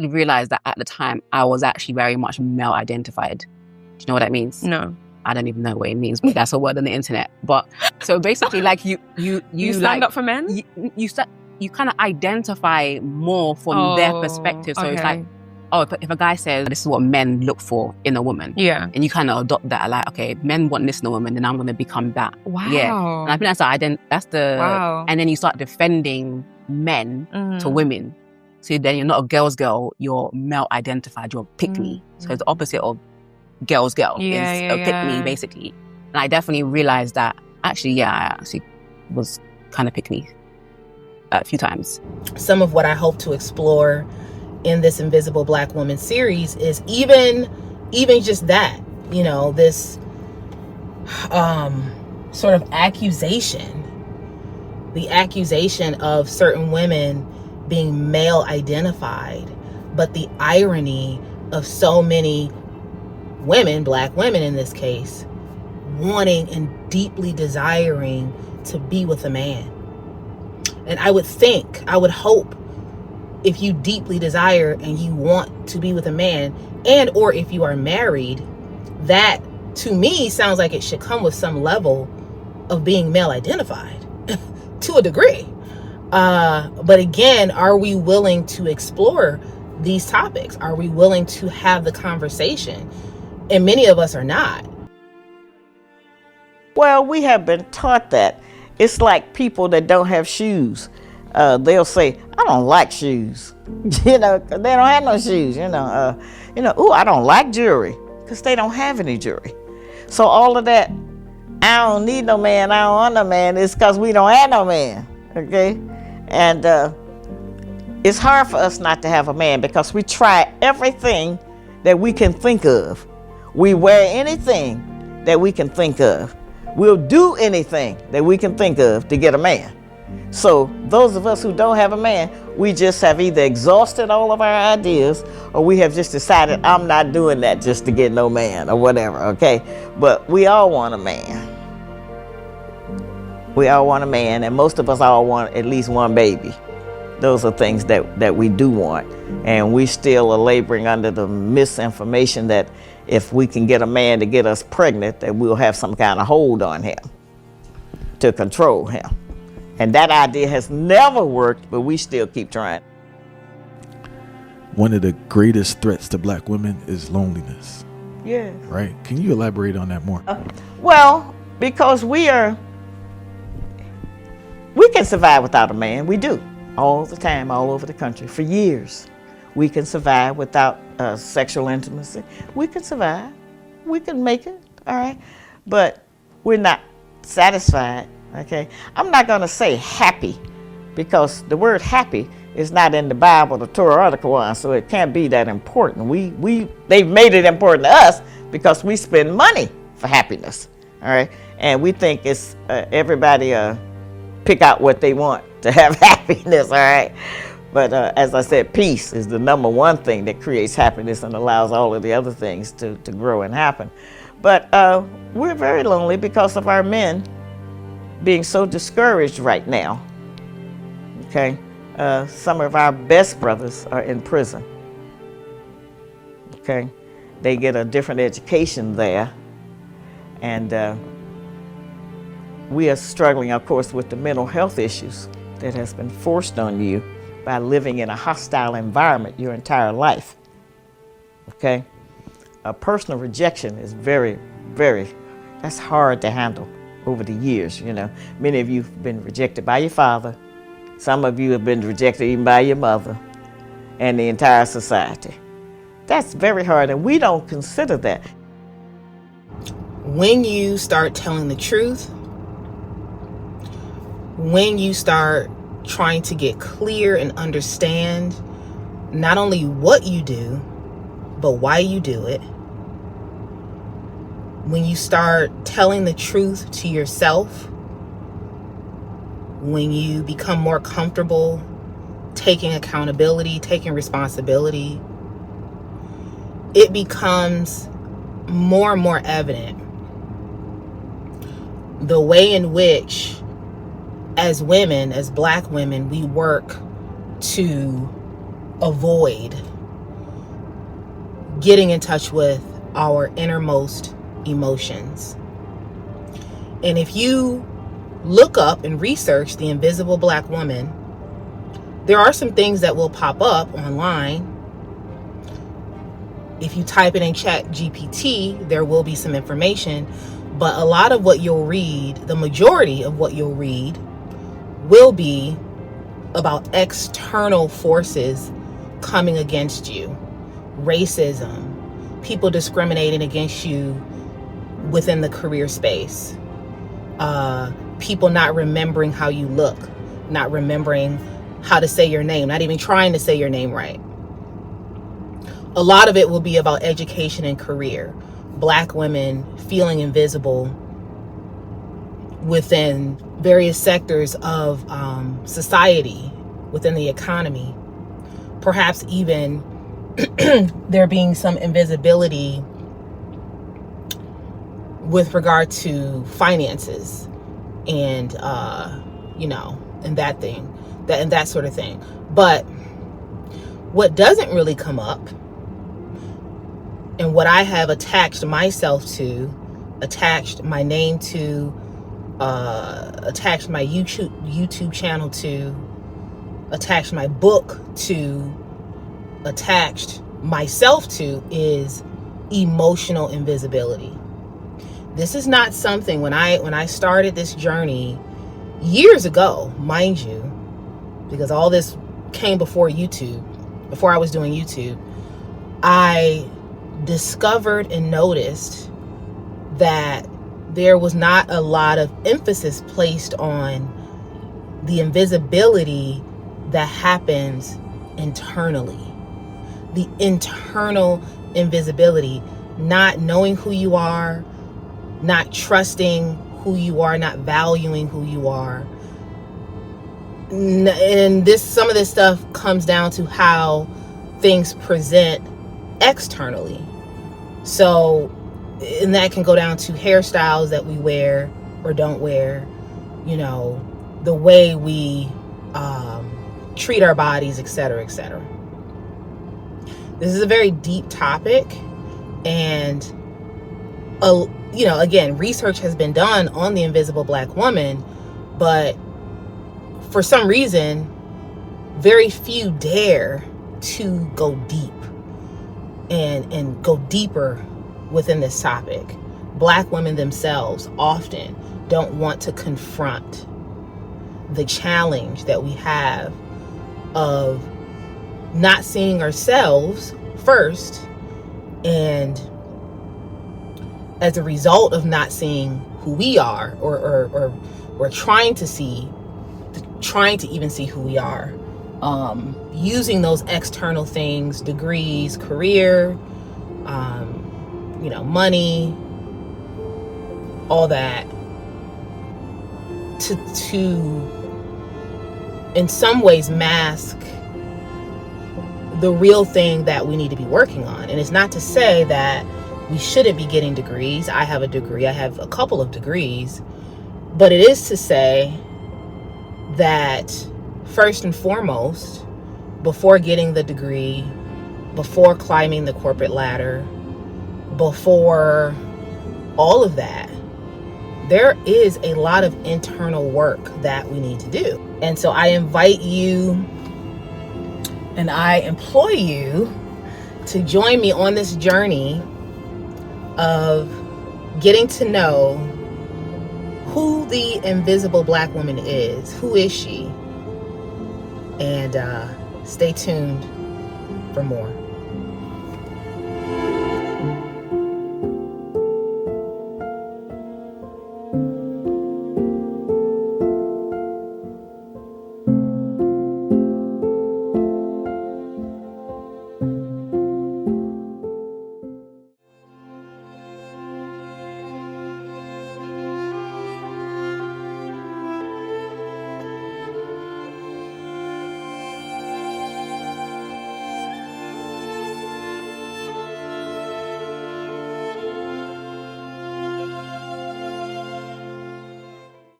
didn't realize that at the time I was actually very much male identified. Do you know what that means? No. I don't even know what it means, but that's a word on the internet. But so basically, like you stand like, up for men. You kind of identify more from their perspective. So it's like, if a guy says this is what men look for in a woman, and you kind of adopt that, like, okay, men want this in a woman, then I'm going to become that. Wow. Yeah, and I think wow. And then you start defending men to women. So then you're not a girl's girl, you're male identified, you're pick me. So it's the opposite of girl's girl. Pick me, basically. And I definitely realized that I actually was kind of pick me a few times. Some of what I hope to explore in this Invisible Black Woman series is even just that, you know, this sort of accusation, the accusation of certain women being male identified, but the irony of so many women, Black women in this case, wanting and deeply desiring to be with a man. And I would hope, if you deeply desire and you want to be with a man, and or if you are married, that to me sounds like it should come with some level of being male identified to a degree. But again, are we willing to explore these topics? Are we willing to have the conversation? And many of us are not. Well, we have been taught that. It's like people that don't have shoes. They'll say, I don't like shoes. You know, they don't have no shoes. Ooh, I don't like jewelry, because they don't have any jewelry. So all of that, I don't need no man, I don't want no man, it's because we don't have no man, okay? And it's hard for us not to have a man, because we try everything that we can think of. We wear anything that we can think of. We'll do anything that we can think of to get a man. So those of us who don't have a man, we just have either exhausted all of our ideas, or we have just decided, I'm not doing that just to get no man or whatever, okay? But we all want a man. We all want a man, and most of us all want at least one baby. Those are things that we do want. And we still are laboring under the misinformation that if we can get a man to get us pregnant, that we'll have some kind of hold on him to control him. And that idea has never worked, but we still keep trying. One of the greatest threats to Black women is loneliness. Yes. Right? Can you elaborate on that more? Well, because we can survive without a man. We do. All the time, all over the country, for years. We can survive without sexual intimacy. We can survive. We can make it, all right? But we're not satisfied, okay? I'm not going to say happy, because the word happy is not in the Bible, the Torah, or the Quran, so it can't be that important. They've made it important to us because we spend money for happiness, all right? And we think it's everybody pick out what they want to have happiness, all right? But as I said, peace is the number one thing that creates happiness and allows all of the other things to grow and happen. But we're very lonely because of our men being so discouraged right now, okay? Some of our best brothers are in prison, okay? They get a different education there, and we are struggling, of course, with the mental health issues that has been forced on you by living in a hostile environment your entire life, okay? A personal rejection is very, very, that's hard to handle over the years, you know. Many of you have been rejected by your father. Some of you have been rejected even by your mother and the entire society. That's very hard, and we don't consider that. When you start telling the truth, when you start trying to get clear and understand not only what you do, but why you do it, when you start telling the truth to yourself, when you become more comfortable taking accountability, taking responsibility, it becomes more and more evident the way in which, as women, as Black women, we work to avoid getting in touch with our innermost emotions. And if you look up and research the invisible black woman, there are some things that will pop up online. If you type it in Chat GPT, there will be some information, but a lot of what you'll read, the majority of what you'll read, will be about external forces coming against you. Racism, people discriminating against you within the career space, people not remembering how you look, not remembering how to say your name, not even trying to say your name right. A lot of it will be about education and career. Black women feeling invisible within various sectors of society, within the economy. Perhaps even there being some invisibility with regard to finances and, and that sort of thing. But what doesn't really come up, and what I have attached myself to, attached my name to, attached my YouTube channel to, attached my book to, attached myself to, is emotional invisibility. This is not something, when I started this journey years ago, mind you, because all this came before YouTube, before I was doing YouTube, I discovered and noticed that there was not a lot of emphasis placed on the invisibility that happens internally. The internal invisibility, not knowing who you are, not trusting who you are, not valuing who you are. And some of this stuff comes down to how things present externally. So, and that can go down to hairstyles that we wear or don't wear, the way we treat our bodies, etc., etc. This is a very deep topic, and again, research has been done on the invisible black woman, but for some reason, very few dare to go deep and go deeper within this topic. Black women themselves often don't want to confront the challenge that we have of not seeing ourselves first, and as a result of not seeing who we are, or trying to even see who we are, using those external things, degrees, career, money, all that, to in some ways mask the real thing that we need to be working on. And it's not to say that we shouldn't be getting degrees. I have a degree. I have a couple of degrees. But it is to say that first and foremost, before getting the degree, before climbing the corporate ladder, before all of that, there is a lot of internal work that we need to do. And so I invite you and I implore you to join me on this journey of getting to know who the invisible black woman is. Who is she? And stay tuned for more.